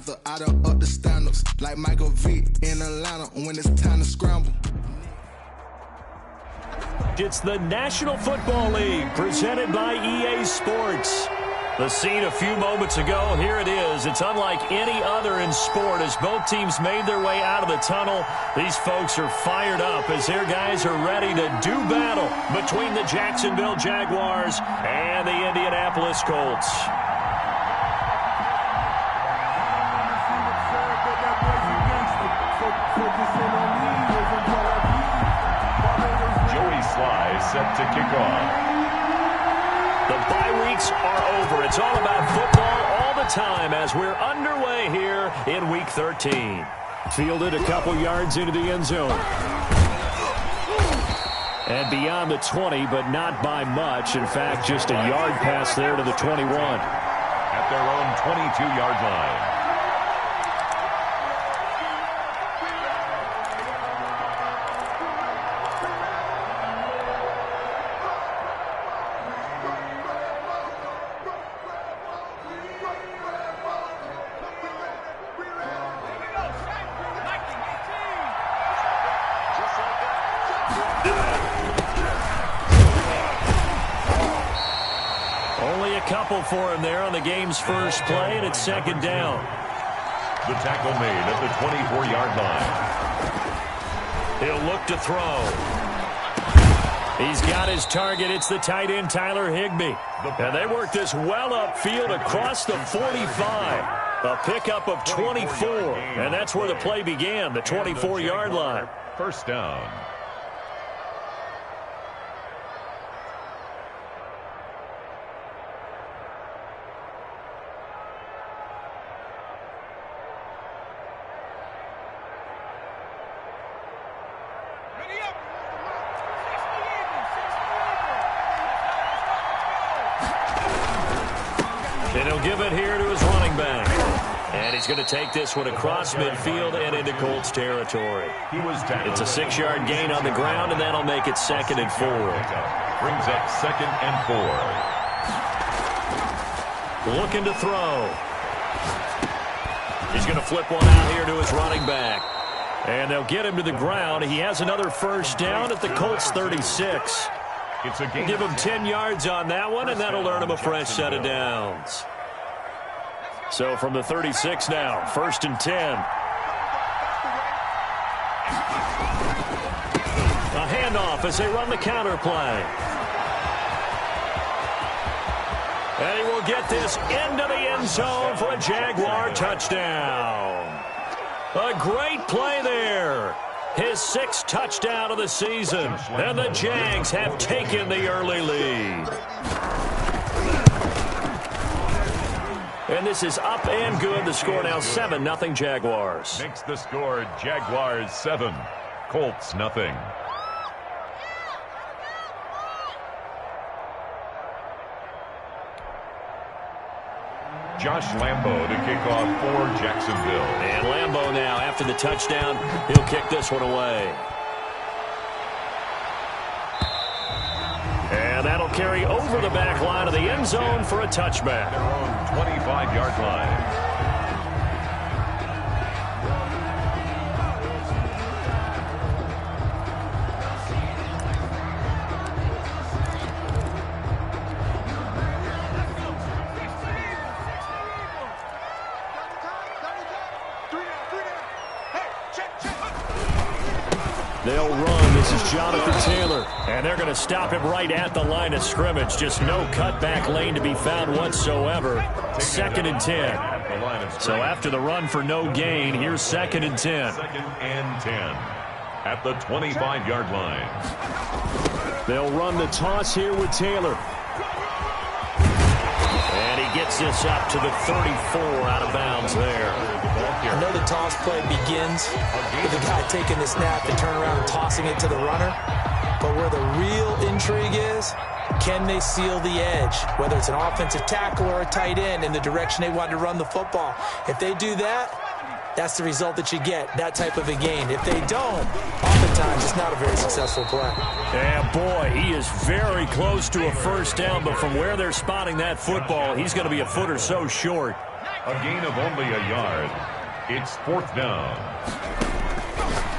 After I done up the stand-ups, like Michael Vick in Atlanta when it's time to scramble. It's the National Football League presented by EA Sports. The scene a few moments ago, here it is. It's unlike any other in sport as both teams made their way out of the tunnel. These folks are fired up as their guys are ready to do battle between the Jacksonville Jaguars and the Indianapolis Colts. Set to kick off. The bye weeks are over. It's all about football all the time as we're underway here in Week 13. Fielded a couple yards into the end zone. And beyond the 20, but not by much. In fact, just a yard pass there to the 21. At their own 22-yard line. Couple for him there on the game's first play, and it's second down. The tackle made at the 24-yard line. He'll look to throw. He's got his target. It's the tight end, Tyler Higbee. And they work this well upfield across the 45. A pickup of 24, and that's where the play began, the 24-yard line. First down. And he'll give it here to his running back. And he's going to take this one across midfield and into Colts territory. It's a 6-yard gain on the ground, and that'll make it second and 4. Brings up second and 4. Looking to throw. He's going to flip one out here to his running back. And they'll get him to the ground. He has another first down at the Colts 36. Give him 10 yards on that one, and that'll earn him a fresh set of downs. So from the 36 now, first and 10. A handoff as they run the counter play. And he will get this into the end zone for a Jaguar touchdown. A great play there. His 6th touchdown of the season. And the Jags have taken the early lead. And this is up and good. The score now 7-0 Jaguars. Makes the score Jaguars 7, Colts nothing. Josh Lambo to kick off for Jacksonville. And Lambo now, after the touchdown, he'll kick this one away. And that'll carry over the back line of the end zone for a touchback. Their own 25-yard line. They'll run. This is Jonathan Taylor. And they're going to stop him right at the line of scrimmage. Just no cutback lane to be found whatsoever. Second and 10. So after the run for no gain, here's second and 10. Second and 10 at the 25-yard line. They'll run the toss here with Taylor. And he gets this up to the 34 out of bounds there. I know the toss play begins with the guy taking the snap and turn around and tossing it to the runner. But where the real intrigue is, can they seal the edge? Whether it's an offensive tackle or a tight end in the direction they want to run the football. If they do that, that's the result that you get, that type of a gain. If they don't, oftentimes it's not a very successful play. Yeah, boy, he is very close to a first down, but from where they're spotting that football, he's going to be a foot or so short. A gain of only a yard. It's 4th down.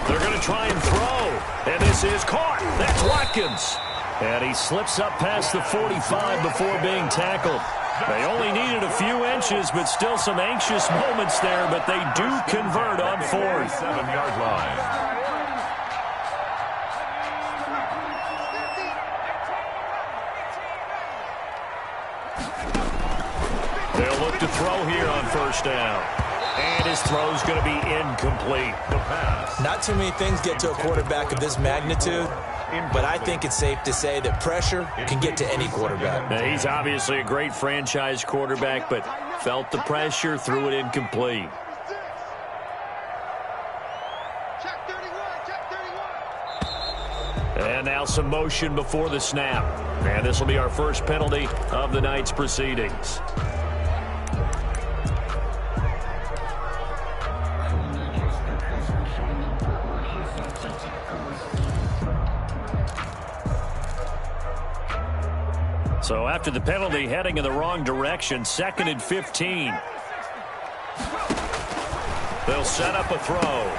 They're going to try and throw. And this is caught. That's Watkins. And he slips up past the 45 before being tackled. They only needed a few inches, but still some anxious moments there, but they do convert on 4th. 7-yard line. They'll look to throw here on 1st down. And his throw's going to be incomplete. The pass. Not too many things get to a quarterback of this magnitude, but I think it's safe to say that pressure can get to any quarterback. Now, he's obviously a great franchise quarterback, but felt the pressure, threw it incomplete. And now some motion before the snap. And this will be our first penalty of the night's proceedings. So after the penalty, heading in the wrong direction, 2nd and 15. They'll set up a throw.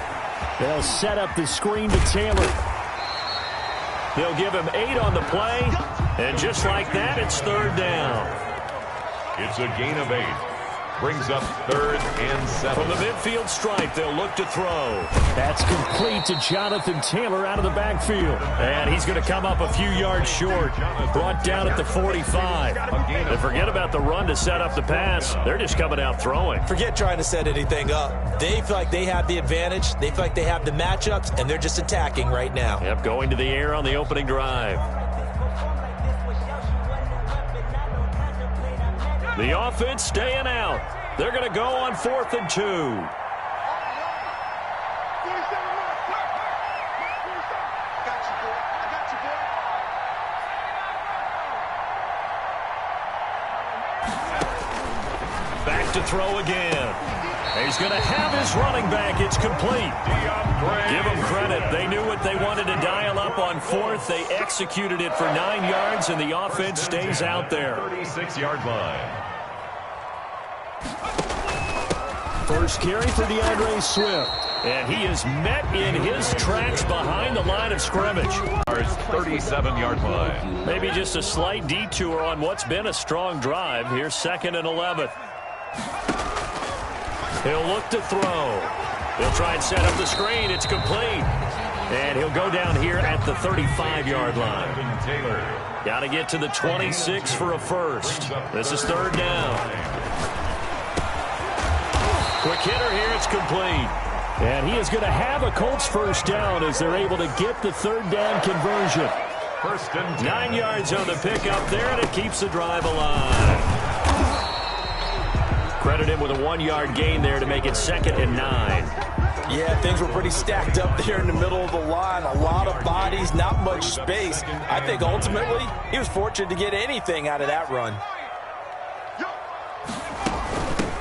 They'll set up the screen to Taylor. They'll give him 8 on the play, and just like that, it's 3rd down. It's a gain of 8. Brings up 3rd and 7. From the midfield stripe, they'll look to throw. That's complete to Jonathan Taylor out of the backfield. And he's going to come up a few yards short. Brought down at the 45. And forget about the run to set up the pass. They're just coming out throwing. Forget trying to set anything up. They feel like they have the advantage. They feel like they have the matchups, and they're just attacking right now. Yep, going to the air on the opening drive. The offense staying out. They're going to go on 4th and 2. Back to throw again. He's going to have his running back. It's complete. Give them credit. They knew what they wanted to dial up on 4th. They executed it for 9 yards, and the offense stays out there. 36-yard line. First carry for DeAndre Swift. And he is met in his tracks behind the line of scrimmage. 37-yard line. Maybe just a slight detour on what's been a strong drive. Here's 2nd and 11. He'll look to throw. He'll try and set up the screen. It's complete. And he'll go down here at the 35-yard line. Taylor. Got to get to the 26 for a first. This is 3rd down. Quick hitter here, it's complete. And he is going to have a Colts 1st down as they're able to get the 3rd down conversion. 1st and 10. 9 yards on the pickup there, and it keeps the drive alive. Credit him with a 1-yard gain there to make it 2nd and 9. Yeah, things were pretty stacked up there in the middle of the line. A lot of bodies, not much space. I think ultimately he was fortunate to get anything out of that run.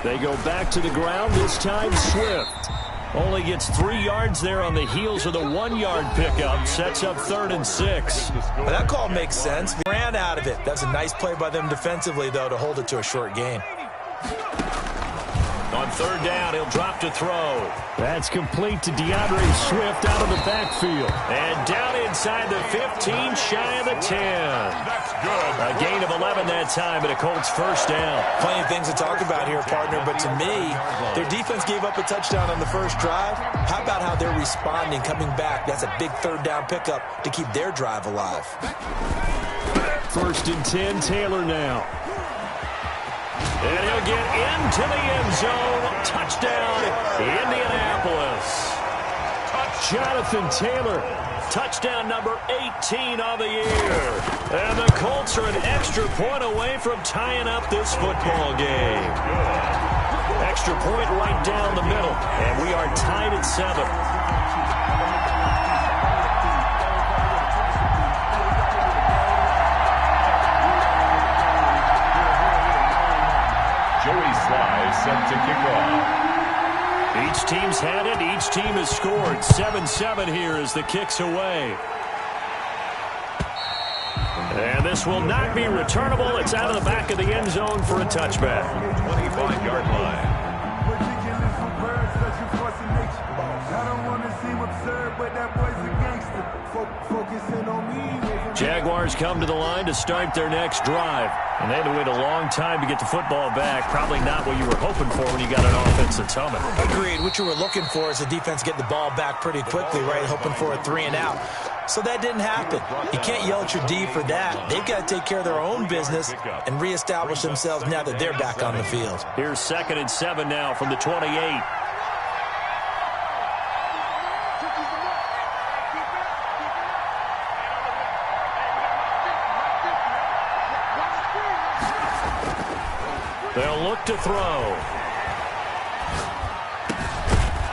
They go back to the ground, this time Swift. Only gets 3 yards there on the heels of the 1-yard pickup. Sets up 3rd and 6. Well, that call makes sense. Ran out of it. That was a nice play by them defensively, though, to hold it to a short gain. On 3rd down, he'll drop to throw. That's complete to DeAndre Swift out of the backfield. And down inside the 15, shy of the 10. That's good. A gain of 11 that time, but a Colts 1st down. Plenty of things to talk about here, partner, but to me, their defense gave up a touchdown on the first drive. How about how they're responding, coming back? That's a big 3rd down pickup to keep their drive alive. 1st and 10, Taylor now. And he'll get into the end zone. Touchdown, Indianapolis. Jonathan Taylor, touchdown number 18 of the year. And the Colts are an extra point away from tying up this football game. Extra point right down the middle, and we are tied at 7. Set to kick off. Each team's had it. Each team has scored. 7-7 here as the kick's away. And this will not be returnable. It's out of the back of the end zone for a touchback. 25-yard line. Jaguars come to the line to start their next drive. And they had to wait a long time to get the football back. Probably not what you were hoping for when you got an offense that's humming. Agreed. What you were looking for is the defense get the ball back pretty quickly, right? Hoping for a 3 and out. So that didn't happen. You can't yell at your D for that. They've got to take care of their own business and reestablish themselves now that they're back on the field. Here's 2nd and 7 now from the 28. They'll look to throw.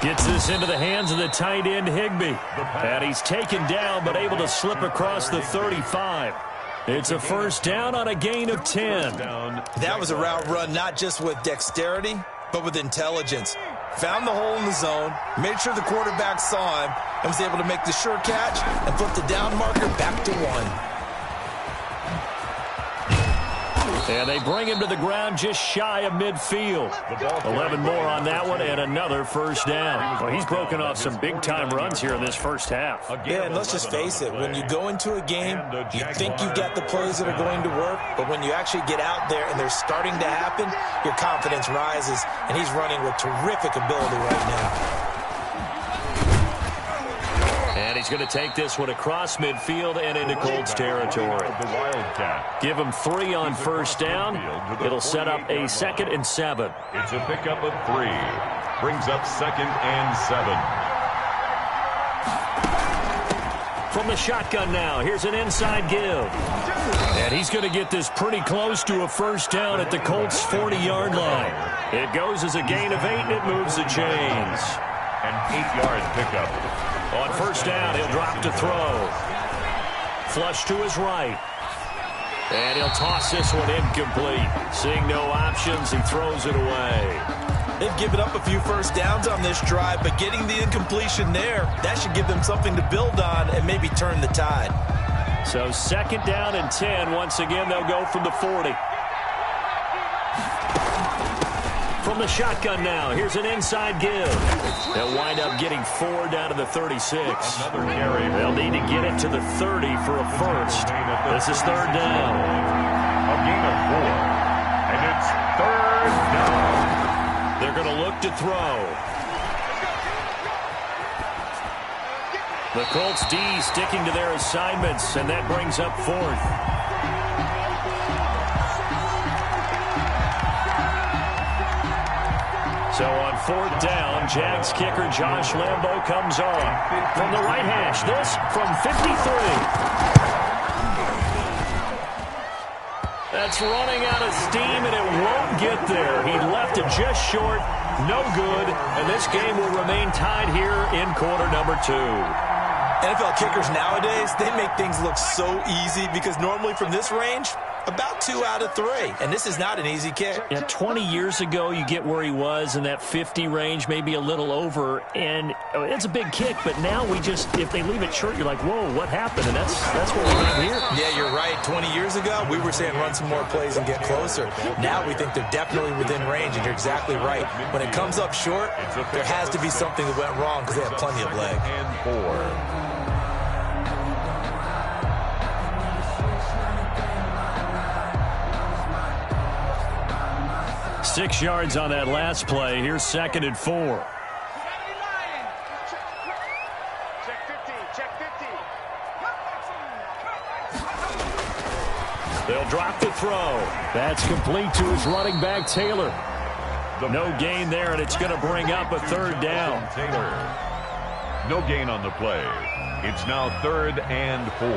Gets this into the hands of the tight end, Higbee. And he's taken down, but able to slip across the 35. It's a first down on a gain of 10. That was a route run not just with dexterity, but with intelligence. Found the hole in the zone, made sure the quarterback saw him, and was able to make the sure catch and flip the down marker back to 1. And they bring him to the ground just shy of midfield. 11 more on that one and another first down. Well, he's broken off some big-time runs here in this first half. Yeah, and let's just face it. When you go into a game, you think you've got the plays that are going to work, but when you actually get out there and they're starting to happen, your confidence rises, and he's running with terrific ability right now. And he's going to take this one across midfield and into Colts territory. Give him 3 on first down. It'll set up a 2nd and 7. It's a pickup of 3. Brings up 2nd and 7. From the shotgun now, here's an inside give. And he's going to get this pretty close to a first down at the Colts' 40-yard line. It goes as a gain of 8, and it moves the chains. An 8-yard pickup. On first down, he'll drop to throw. Flush to his right. And he'll toss this one incomplete. Seeing no options, he throws it away. They've given up a few first downs on this drive, but getting the incompletion there, that should give them something to build on and maybe turn the tide. So 2nd down and 10. Once again, they'll go from the 40. From the shotgun now, here's an inside give. They'll wind up getting 4 down to the 36. They'll need to get it to the 30 for a first. This is 3rd down. A gain of 4. And it's 3rd down. They're going to look to throw. The Colts D sticking to their assignments, and that brings up 4th. So on 4th down, Jags kicker Josh Lambo comes on. From the right hash, this from 53. That's running out of steam, and it won't get there. He left it just short, no good, and this game will remain tied here in quarter number 2. NFL kickers nowadays, they make things look so easy because normally from this range, about 2 out of 3. And this is not an easy kick. Yeah, 20 years ago, you get where he was in that 50 range, maybe a little over. And it's a big kick, but now we just, if they leave it short, you're like, whoa, what happened? And that's what we have here. Yeah, you're right. 20 years ago, we were saying run some more plays and get closer. Now we think they're definitely within range, and you're exactly right. When it comes up short, there has to be something that went wrong because they have plenty of leg. And 4. 6 yards on that last play. Here's 2nd and 4. Check 50. They'll drop the throw. That's complete to his running back, Taylor. No gain there, and it's going to bring up a 3rd down. Taylor. No gain on the play. It's now 3rd and 4.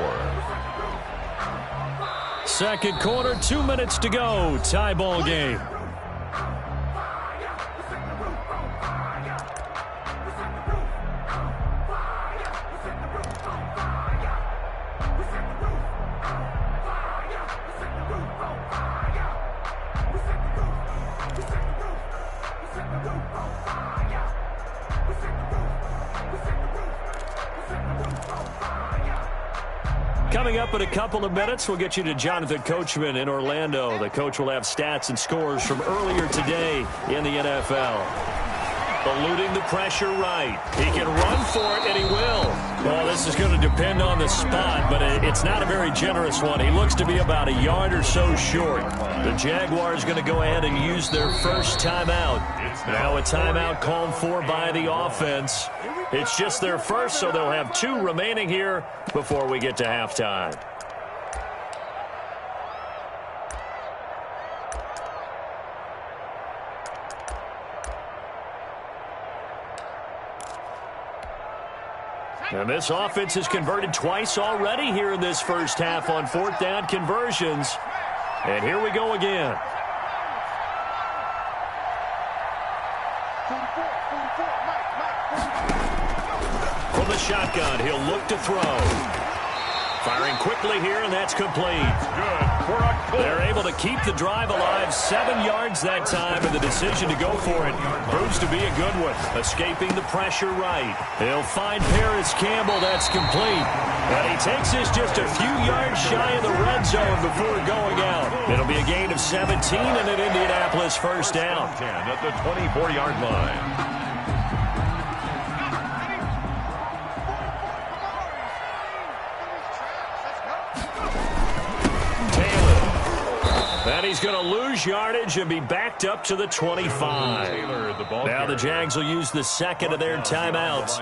2nd quarter, 2 minutes to go. Tie ball game. Coming up in a couple of minutes, we'll get you to Jonathan Coachman in Orlando. The coach will have stats and scores from earlier today in the NFL. Eluding the pressure right. He can run for it, and he will. Well, this is going to depend on the spot, but it's not a very generous one. He looks to be about a yard or so short. The Jaguars going to go ahead and use their first timeout. Now a timeout called for by the offense. It's just their first, so they'll have 2 remaining here before we get to halftime. And this offense has converted twice already here in this first half on 4th down conversions. And here we go again. From the shotgun, he'll look to throw. Firing quickly here, and that's complete. Good for a goal. They're able to keep the drive alive, 7 yards that time, and the decision to go for it proves to be a good one. Escaping the pressure right. He'll find Paris Campbell. That's complete. And he takes this just a few yards shy of the red zone before going out. It'll be a gain of 17 and an Indianapolis first down. 10 at the 24-yard line. And he's going to lose yardage and be backed up to the 25. Now the Jags will use the second of their timeouts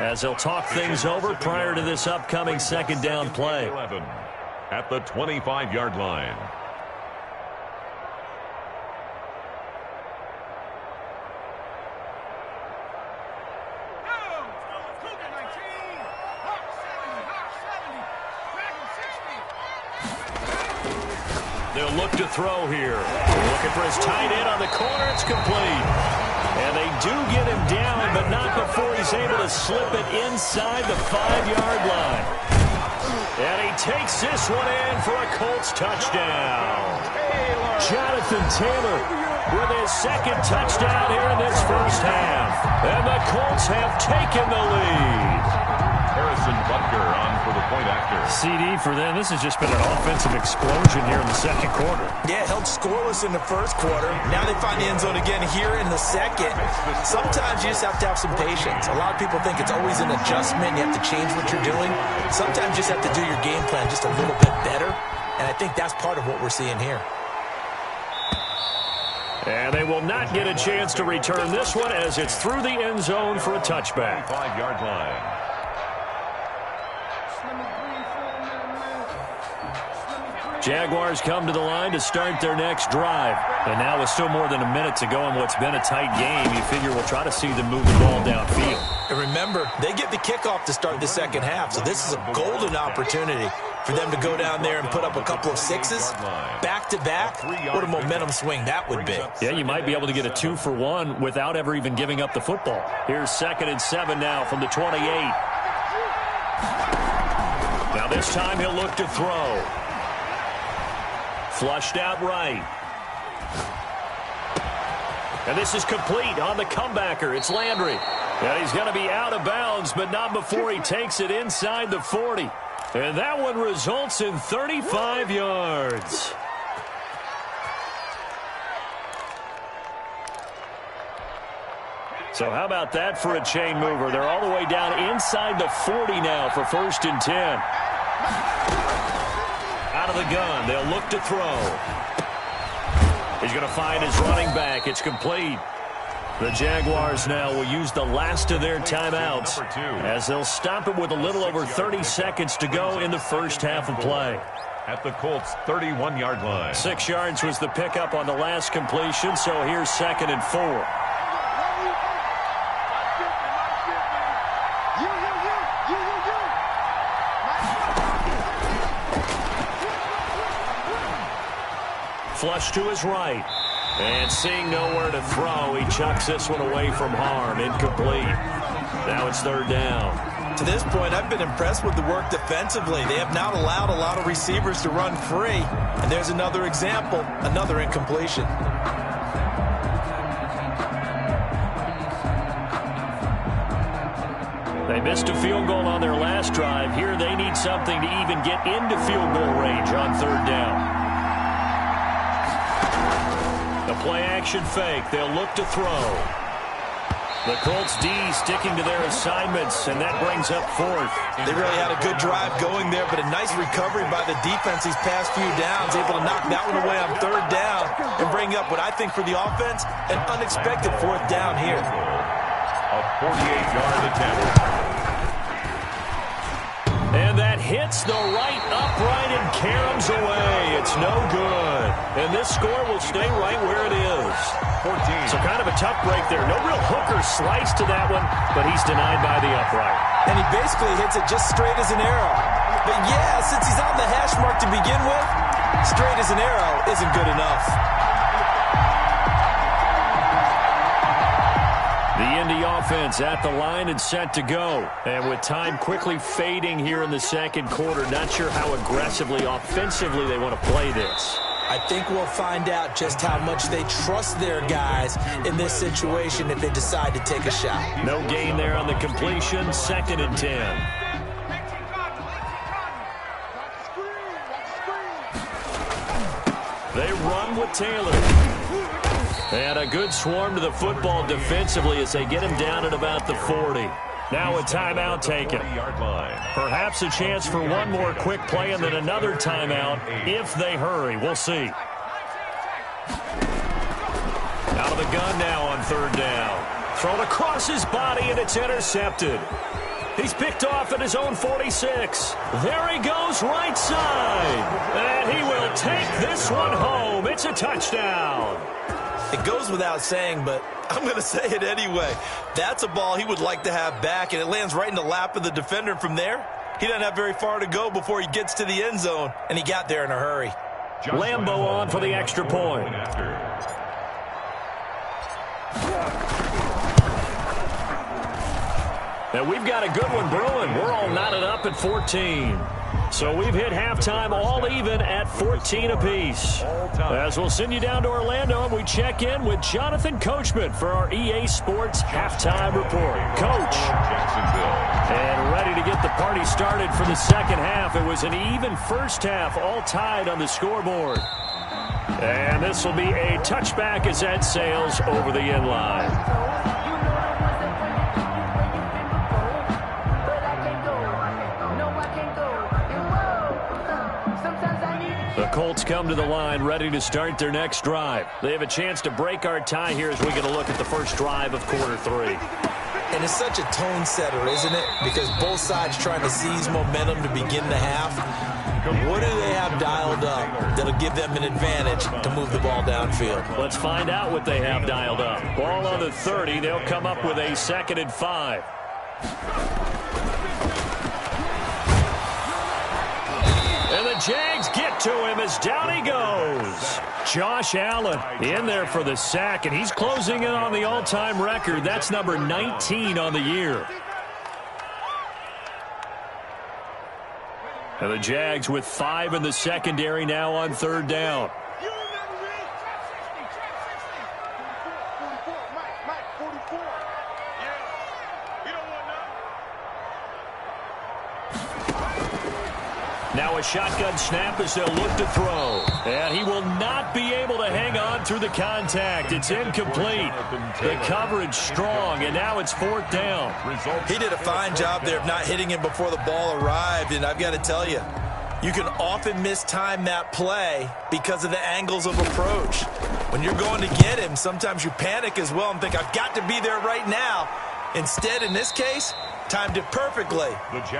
as they'll talk things over prior to this upcoming second down play. At the 25-yard line. They'll look to throw here. Looking for his tight end on the corner. It's complete. And they do get him down, but not before he's able to slip it inside the 5-yard line. And he takes this one in for a Colts touchdown. Jonathan Taylor with his second touchdown here in this first half. And the Colts have taken the lead. Harrison Butker on for the point after. CD for them. This has just been an offensive explosion here in the second quarter. Yeah, held scoreless in the first quarter. Now they find the end zone again here in the second. Sometimes you just have to have some patience. A lot of people think it's always an adjustment. You have to change what you're doing. Sometimes you just have to do your game plan just a little bit better. And I think that's part of what we're seeing here. And they will not get a chance to return this one as it's through the end zone for a touchback. 5-yard line. Jaguars come to the line to start their next drive. And now with still more than a minute to go in what's been a tight game, you figure we'll try to see them move the ball downfield. And remember, they get the kickoff to start the second half, so this is a golden opportunity for them to go down there and put up a couple of sixes back-to-back. What a momentum swing that would be. Yeah, you might be able to get a 2-for-1 without ever even giving up the football. Here's 2nd and 7 now from the 28. Now this time he'll look to throw. Flushed out right. And this is complete on the comebacker. It's Landry. And he's going to be out of bounds, but not before he takes it inside the 40. And that one results in 35 yards. So how about that for a chain mover? They're all the way down inside the 40 now for 1st and 10. Out of the gun, they'll look to throw. He's going to find his running back. It's complete. The Jaguars now will use the last of their timeouts as they'll stop it with a little over 30 seconds to go in the first half of play. At the Colts' 31-yard line. 6 yards was the pickup on the last completion, so here's 2nd and 4. Flush to his right. And seeing nowhere to throw, he chucks this one away from harm. Incomplete. Now it's 3rd down. To this point, I've been impressed with the work defensively. They have not allowed a lot of receivers to run free. And there's another example, another incompletion. They missed a field goal on their last drive. Here they need something to even get into field goal range on 3rd down. The play-action fake. They'll look to throw. The Colts D sticking to their assignments, and that brings up fourth. They really had a good drive going there, but a nice recovery by the defense these past few downs, able to knock that one away on third down and bring up what I think for the offense, an unexpected fourth down here. A 48-yard attempt. And that hits the right upright and caroms away. It's no good. And this score will stay right where it is. 14. So kind of a tough break there. No real hooker slice to that one, but he's denied by the upright. And he basically hits it just straight as an arrow. But yeah, since he's on the hash mark to begin with, straight as an arrow isn't good enough. The Indy offense at the line and set to go. And with time quickly fading here in the second quarter, not sure how aggressively, offensively they want to play this. I think we'll find out just how much they trust their guys in this situation if they decide to take a shot. No gain there on the completion, 2nd and 10. They run with Taylor. And a good swarm to the football defensively as they get him down at about the 40. Now a timeout taken. Perhaps a chance for one more quick play and then another timeout if they hurry. We'll see. Out of the gun now on third down. Thrown across his body and it's intercepted. He's picked off at his own 46. There he goes right side. And he will take this one home. It's a touchdown. It goes without saying, but I'm going to say it anyway. That's a ball he would like to have back, and it lands right in the lap of the defender. From there, he doesn't have very far to go before he gets to the end zone, and he got there in a hurry. Lambo on for the extra point. And we've got a good one brewing. We're all knotted up at 14. So we've hit halftime all even at 14 apiece. As we'll send you down to Orlando, and we check in with Jonathan Coachman for our EA Sports Halftime Report. Coach. And ready to get the party started for the second half. It was an even first half, all tied on the scoreboard. And this will be a touchback as that sails over the end line. The Colts come to the line ready to start their next drive. They have a chance to break our tie here as we get a look at the first drive of quarter 3. And it's such a tone setter, isn't it? Because both sides trying to seize momentum to begin the half. What do they have dialed up that'll give them an advantage to move the ball downfield? Let's find out what they have dialed up. Ball on the 30. They'll come up with a 2nd and 5. And the Jags get to him as down he goes. Josh Allen in there for the sack, and he's closing in on the all-time record. That's number 19 on the year. And the Jags with 5 in the secondary now on third down. Now a shotgun snap as they'll look to throw. And he will not be able to hang on through the contact. It's incomplete. The coverage strong, and now it's 4th down. He did a fine job there of not hitting him before the ball arrived, and I've got to tell you, you can often mistime that play because of the angles of approach. When you're going to get him, sometimes you panic as well and think, I've got to be there right now. Instead, in this case, timed it perfectly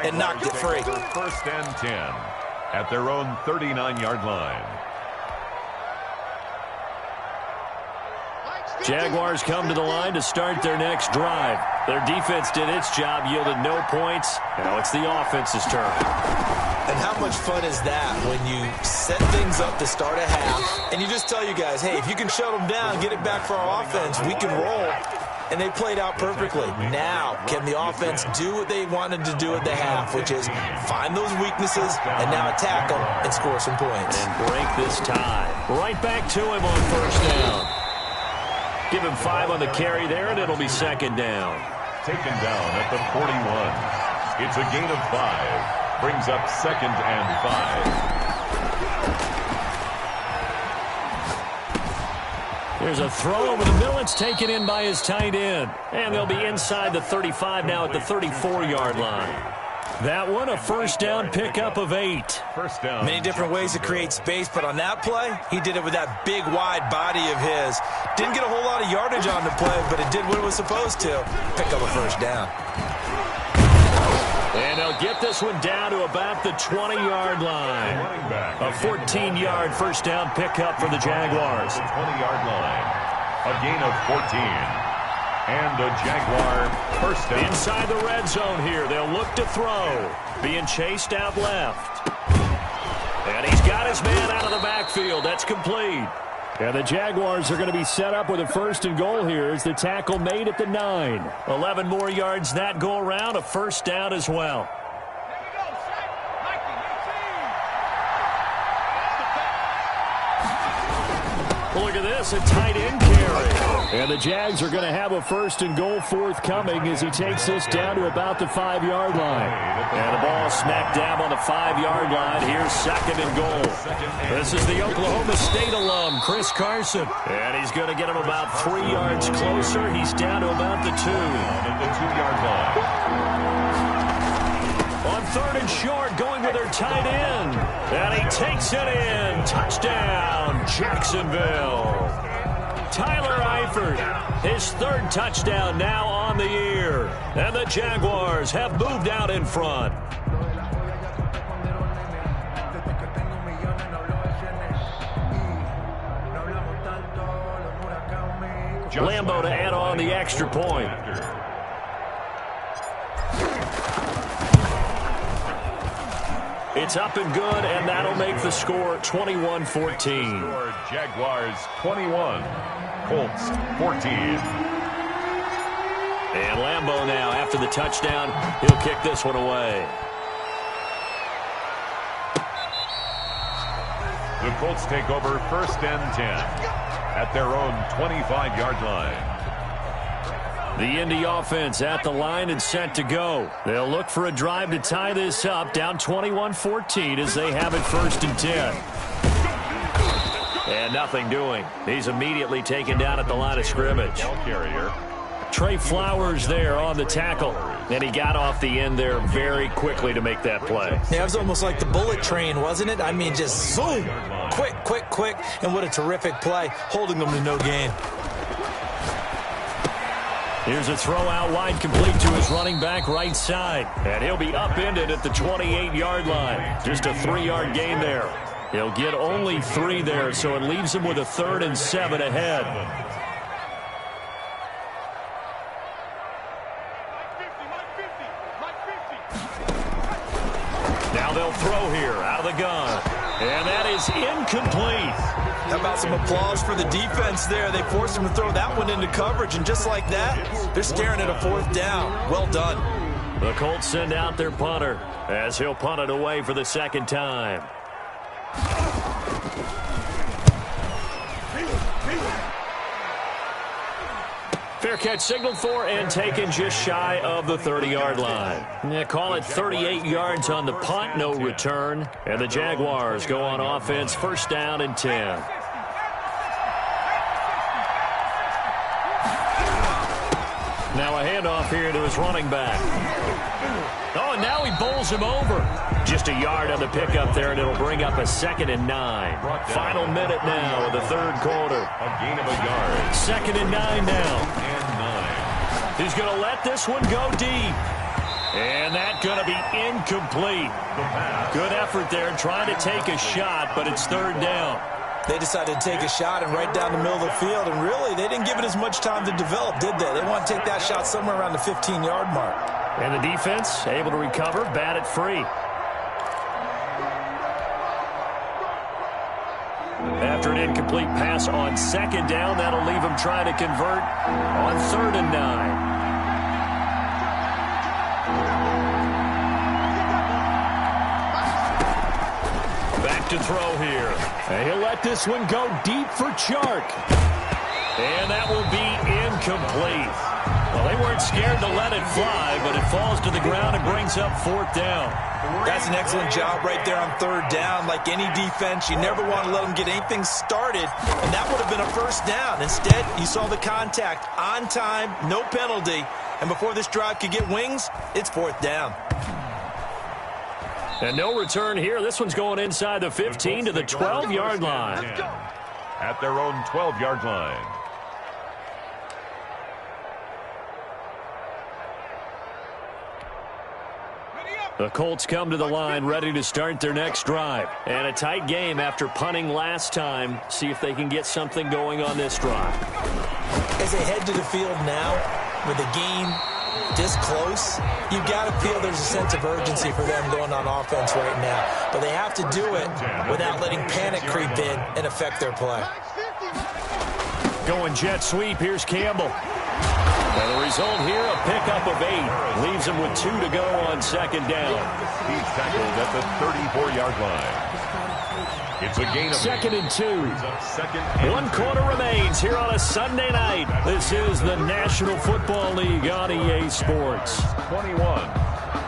and knocked it free. 1st and 10 at their own 39-yard line. Jaguars come to the line to start their next drive. Their defense did its job, yielded no points. Now it's the offense's turn. And how much fun is that when you set things up to start a half and you just tell you guys, hey, if you can shut them down, get it back for our offense, we can roll. And they played out perfectly. Now, can the offense do what they wanted to do at the half, which is find those weaknesses and now attack them and score some points. And break this tie. Right back to him on 1st down. Give him 5 on the carry there, and it'll be 2nd down. Taken down at the 41. It's a gain of 5. Brings up 2nd and 5. There's a throw over the middle. It's taken in by his tight end. And they'll be inside the 35 now at the 34-yard line. That one, a first down pickup of 8. First down. Many different ways to create space, but on that play, he did it with that big, wide body of his. Didn't get a whole lot of yardage on the play, but it did what it was supposed to. Pick up a first down. And they'll get this one down to about the 20-yard line. A 14-yard first down pickup for the Jaguars. 20-yard line. A gain of 14. And the Jaguar first down. Inside the red zone here. They'll look to throw. Being chased out left. And he's got his man out of the backfield. That's complete. And the Jaguars are going to be set up with a first and goal here as the tackle made at the 9. 11 more yards that go around. A first down as well. Look at this, a tight end carry. And the Jags are going to have a first and goal forthcoming as he takes this down to about the 5-yard line. And the ball smack dab on the 5-yard line. Here's second and goal. This is the Oklahoma State alum, Chris Carson. And he's going to get him about 3 yards closer. He's down to about the 2. At the 2-yard line. On third and short, going with their tight end. And he takes it in. Touchdown, Jacksonville. Tyler Eifert, his 3rd touchdown now on the year. And the Jaguars have moved out in front. Lambo to add on the extra point. It's up and good, and that'll make the score 21-14. Jaguars 21, Colts 14. And Lambo now, after the touchdown, he'll kick this one away. The Colts take over first and 10 at their own 25-yard line. The Indy offense at the line and set to go. They'll look for a drive to tie this up, down 21-14 as they have it first and 10. And nothing doing. He's immediately taken down at the line of scrimmage. Carrier. Trey Flowers there on the tackle. And he got off the end there very quickly to make that play. Yeah, it was almost like the bullet train, wasn't it? I mean, just zoom. Quick, quick, quick. And what a terrific play, holding them to no gain. Here's a throw out wide, complete to his running back right side. And he'll be upended at the 28-yard line. Just a 3-yard gain there. He'll get only 3 there, so it leaves him with a 3rd and 7 ahead. Now they'll throw here out of the gun. And that is incomplete. How about some applause for the defense there? They forced him to throw that one into coverage, and just like that, they're staring at a 4th down. Well done. The Colts send out their punter as he'll punt it away for the 2nd time. Fair catch signaled for and taken just shy of the 30-yard line. They call it 38 yards on the punt, no return. And the Jaguars go on offense, first down and 10. Now a handoff here to his running back. Oh, and now he bowls him over. Just a yard on the pickup there, and it'll bring up a 2nd and 9. Final minute now of the 3rd quarter. A gain of a yard. 2nd and 9 now. And 9. He's going to let this one go deep. And that's going to be incomplete. Good effort there trying to take a shot, but it's 3rd down. They decided to take a shot and right down the middle of the field, and really, they didn't give it as much time to develop, did they? They want to take that shot somewhere around the 15-yard mark. And the defense able to recover, bat it free. After an incomplete pass on 2nd down, that'll leave him trying to convert on 3rd and 9. Back to throw here. And he'll let this one go deep for Chark. And that will be incomplete. Well, They weren't scared to let it fly, but it falls to the ground and brings up 4th down. That's an excellent job right there on 3rd down. Like any defense, you never want to let them get anything started, and that would have been a 1st down. Instead, you saw the contact on time, no penalty, and before this drive could get wings, it's 4th down. And no return here. This one's going inside the 15 to the 12-yard line. At their own 12-yard line. The Colts come to the line ready to start their next drive. And a tight game after punting last time. See if they can get something going on this drive. As they head to the field now, with the game this close, you've got to feel there's a sense of urgency for them going on offense right now. But they have to do it without letting panic creep in and affect their play. Going jet sweep, here's Campbell. And the result here, a pickup of 8. Leaves him with 2 to go on 2nd down. He's tackled at the 34-yard line. It's a gain of 2nd and 2. 1 quarter remains here on a Sunday night. This is the National Football League on EA Sports. 21.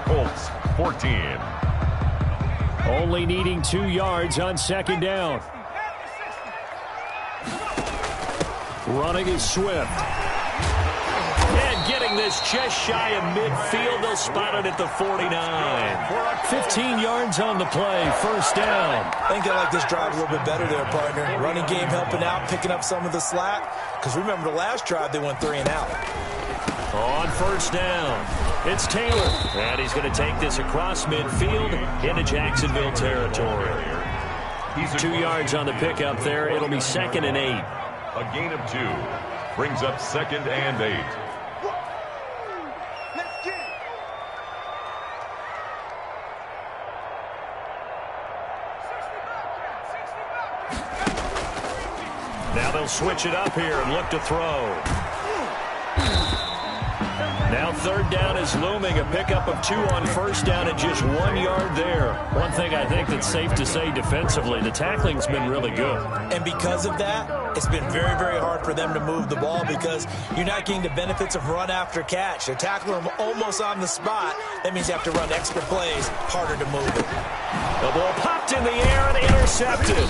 Colts 14. Only needing 2 yards on 2nd down. Running is Swift. And getting this just shy of midfield. They'll spot it at the 49. 15 yards on the play. 1st down. I think I like this drive a little bit better there, partner. Running game helping out, picking up some of the slack. Because remember the last drive, they went 3 and out. On 1st down, it's Taylor. And he's going to take this across midfield into Jacksonville territory. 2 yards on the pickup there. It'll be 2nd and 8. A gain of 2. Brings up 2nd and 8. Now they'll switch it up here and look to throw. Now 3rd down is looming. A pickup of 2 on 1st down and just 1 yard there. One thing I think that's safe to say defensively, the tackling's been really good. And because of that, it's been very, very hard for them to move the ball because you're not getting the benefits of run after catch. They're tackling them almost on the spot. That means you have to run extra plays, harder to move it. The ball popped in the air and intercepted.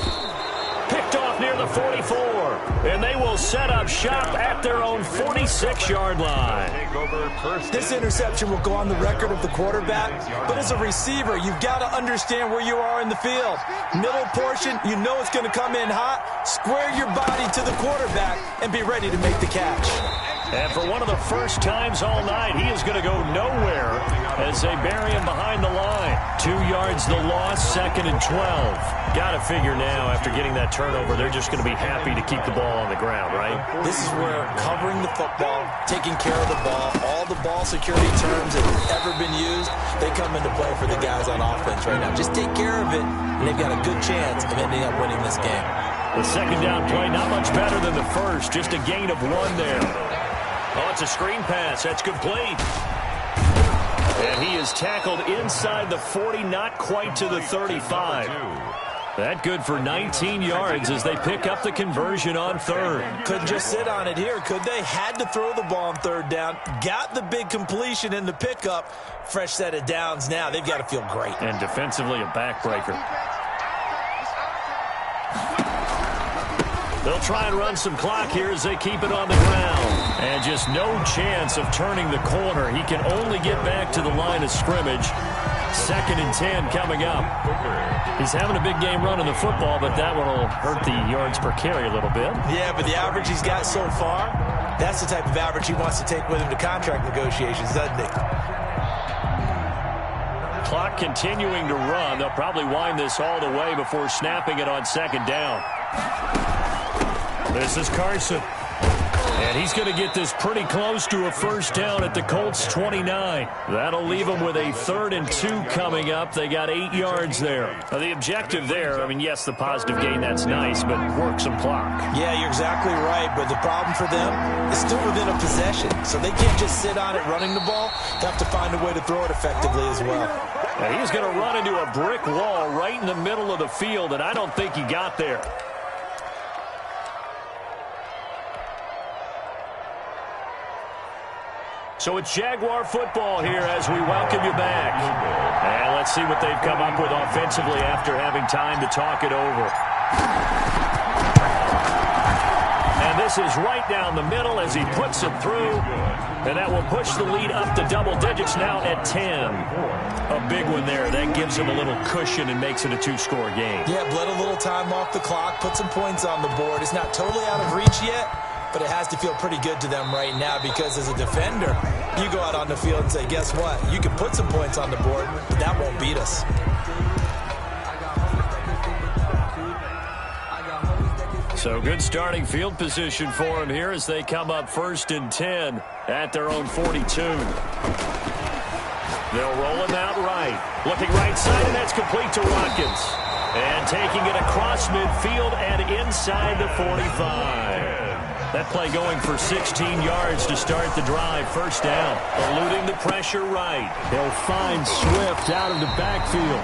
Picked off near the 44. And they will set up shop at their own 46-yard line. This interception will go on the record of the quarterback, but as a receiver, you've got to understand where you are in the field. Middle portion, you know it's going to come in hot. Square your body to the quarterback and be ready to make the catch. And for one of the first times all night, he is going to go nowhere as they bury him behind the line. 2 yards the loss, 2nd and 12. Got to figure now, after getting that turnover, they're just going to be happy to keep the ball on the ground, right? This is where covering the football, taking care of the ball, all the ball security terms that have ever been used, they come into play for the guys on offense right now. Just take care of it, and they've got a good chance of ending up winning this game. The 2nd down play, not much better than the first, just a gain of 1 there. Oh, it's a screen pass. That's complete. And he is tackled inside the 40, not quite to the 35. That good for 19 yards as they pick up the conversion on 3rd. Couldn't just sit on it here, could they? Had to throw the ball on 3rd down. Got the big completion in the pickup. Fresh set of downs now. They've got to feel great. And defensively, a backbreaker. They'll try and run some clock here as they keep it on the ground. And just no chance of turning the corner. He can only get back to the line of scrimmage. 2nd and 10 coming up. He's having a big game running the football, but that one will hurt the yards per carry a little bit. Yeah, but the average he's got so far, that's the type of average he wants to take with him to contract negotiations, doesn't he? Clock continuing to run. They'll probably wind this all the way before snapping it on 2nd down. This is Carson. And he's going to get this pretty close to a 1st down at the Colts 29. That'll leave them with a 3rd and 2 coming up. They got 8 yards there. Now, the objective there, I mean, yes, the positive gain, that's nice, but work some clock. Yeah, you're exactly right, but the problem for them is still within a possession. So they can't just sit on it running the ball. They have to find a way to throw it effectively as well. Now, he's going to run into a brick wall right in the middle of the field, and I don't think he got there. So it's Jaguar football here as we welcome you back. And let's see what they've come up with offensively after having time to talk it over. And this is right down the middle as he puts it through. And that will push the lead up to double digits now at 10. A big one there. That gives him a little cushion and makes it a two-score game. Yeah, bled a little time off the clock, put some points on the board. It's not totally out of reach yet, but it has to feel pretty good to them right now because as a defender, you go out on the field and say, guess what? You can put some points on the board, but that won't beat us. So good starting field position for him here as they come up 1st and 10 at their own 42. They'll roll him out right. Looking right side, and that's complete to Watkins. And taking it across midfield and inside the 45. That play going for 16 yards to start the drive. First down. Eluding the pressure right. He'll find Swift out of the backfield.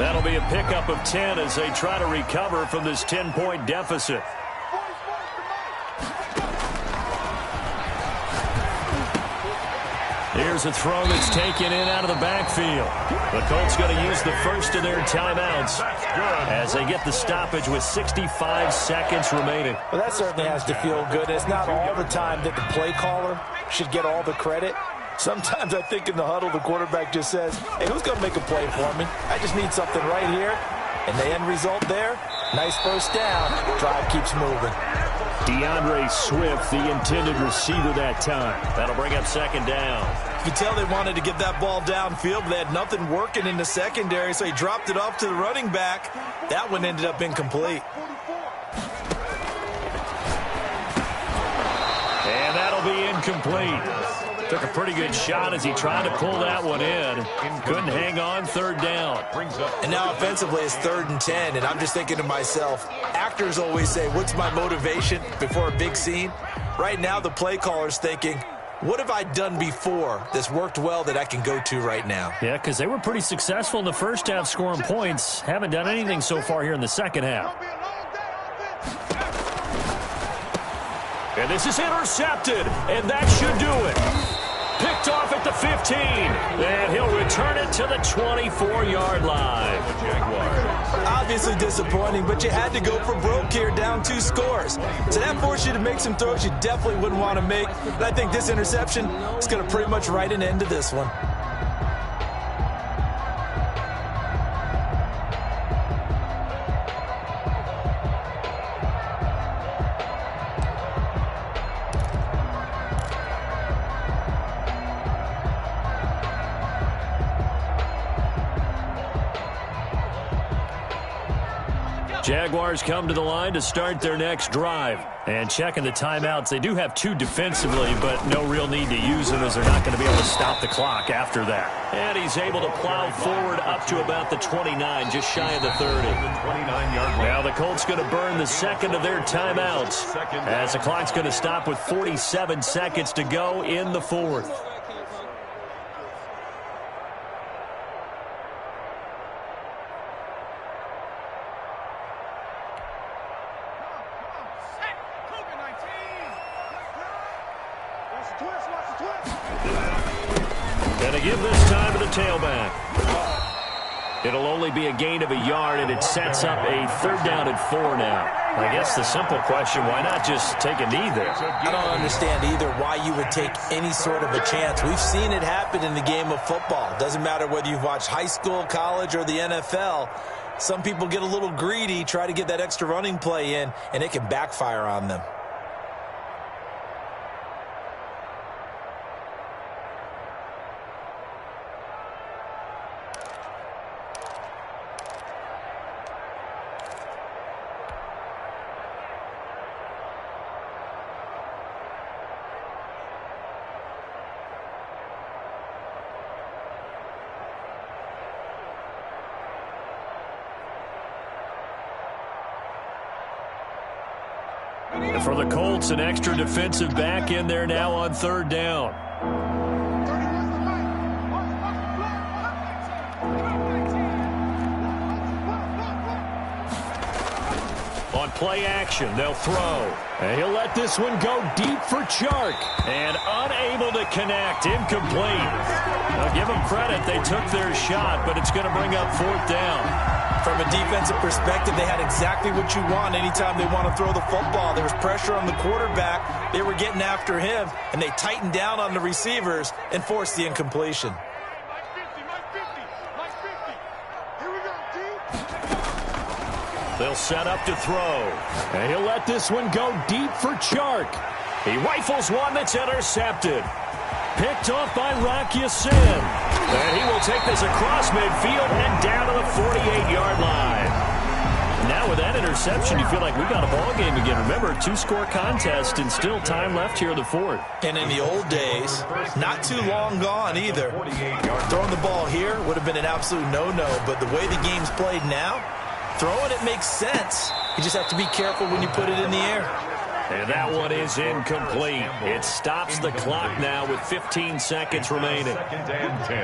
That'll be a pickup of 10 as they try to recover from this 10-point deficit. Here's a throw that's taken in out of the backfield. The Colts going to use the first of their timeouts as they get the stoppage with 65 seconds remaining. Well, that certainly has to feel good. It's not all the time that the play caller should get all the credit. Sometimes I think in the huddle, the quarterback just says, hey, who's going to make a play for me? I just need something right here. And the end result there, nice first down. Drive keeps moving. DeAndre Swift, the intended receiver that time. That'll bring up second down. You can tell they wanted to get that ball downfield, but they had nothing working in the secondary, so he dropped it off to the running back. That one ended up incomplete. And that'll be incomplete. Took a pretty good shot as he tried to pull that one in. Couldn't hang on, third down. And now offensively it's 3rd and 10, and I'm just thinking to myself, actors always say, what's my motivation before a big scene? Right now the play caller's thinking, what have I done before that's worked well that I can go to right now? Yeah, because they were pretty successful in the first half scoring points. Haven't done anything so far here in the second half. And this is intercepted, and that should do it. Picked off at the 15, and he'll return it to the 24-yard line. Obviously disappointing, but you had to go for broke here, down 2 scores. So that forced you to make some throws you definitely wouldn't want to make. And I think this interception is going to pretty much write an end to this one. Jaguars come to the line to start their next drive. And checking the timeouts, they do have 2 defensively, but no real need to use them as they're not going to be able to stop the clock after that. And he's able to plow forward up to about the 29, just shy of the 30. Now the Colts going to burn the second of their timeouts as the clock's going to stop with 47 seconds to go in the 4th. And they give this time to the tailback. It'll only be a gain of a yard, and it sets up a 3rd down and 4 now. I guess the simple question, why not just take a knee there? I don't understand either why you would take any sort of a chance. We've seen it happen in the game of football. Doesn't matter whether you've watched high school, college, or the NFL. Some people get a little greedy, try to get that extra running play in, and it can backfire on them. For the Colts, an extra defensive back in there now on 3rd down. play action. They'll throw. And he'll let this one go deep for Chark. And unable to connect. Incomplete. Now, give them credit. They took their shot, but it's going to bring up 4th down. From a defensive perspective, they had exactly what you want anytime they want to throw the football. There was pressure on the quarterback. They were getting after him, and they tightened down on the receivers and forced the incompletion. They'll set up to throw. And he'll let this one go deep for Chark. He rifles one that's intercepted. Picked off by Rock Ya-Sin. And he will take this across midfield and down to the 48-yard line. Now with that interception, you feel like we've got a ball game again. Remember, 2-score contest and still time left here in the 4th. And in the old days, not too long gone either. Throwing the ball here would have been an absolute no-no, but the way the game's played now, throwing it makes sense. You just have to be careful when you put it in the air. And that one is incomplete. It stops the clock now with 15 seconds remaining. 2nd and 10.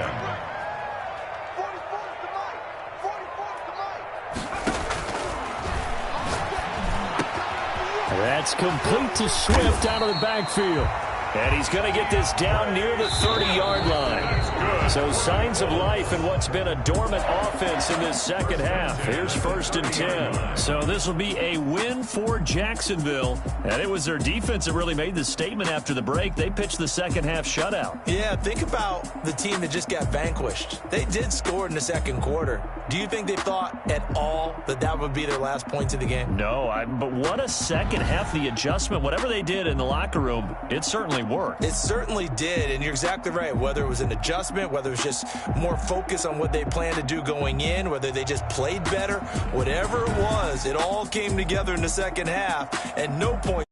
That's complete to Swift out of the backfield. And he's going to get this down near the 30-yard line. So signs of life in what's been a dormant offense in this second half. Here's 1st and 10. So this will be a win for Jacksonville. And it was their defense that really made the statement after the break. They pitched the second half shutout. Yeah, think about the team that just got vanquished. They did score in the second quarter. Do you think they thought at all that that would be their last points of the game? No, but what a second half. The adjustment, whatever they did in the locker room, it certainly worked. It certainly did, and you're exactly right. Whether it was an adjustment, whether it was just more focus on what they planned to do going in, whether they just played better, whatever it was, it all came together in the second half, and no point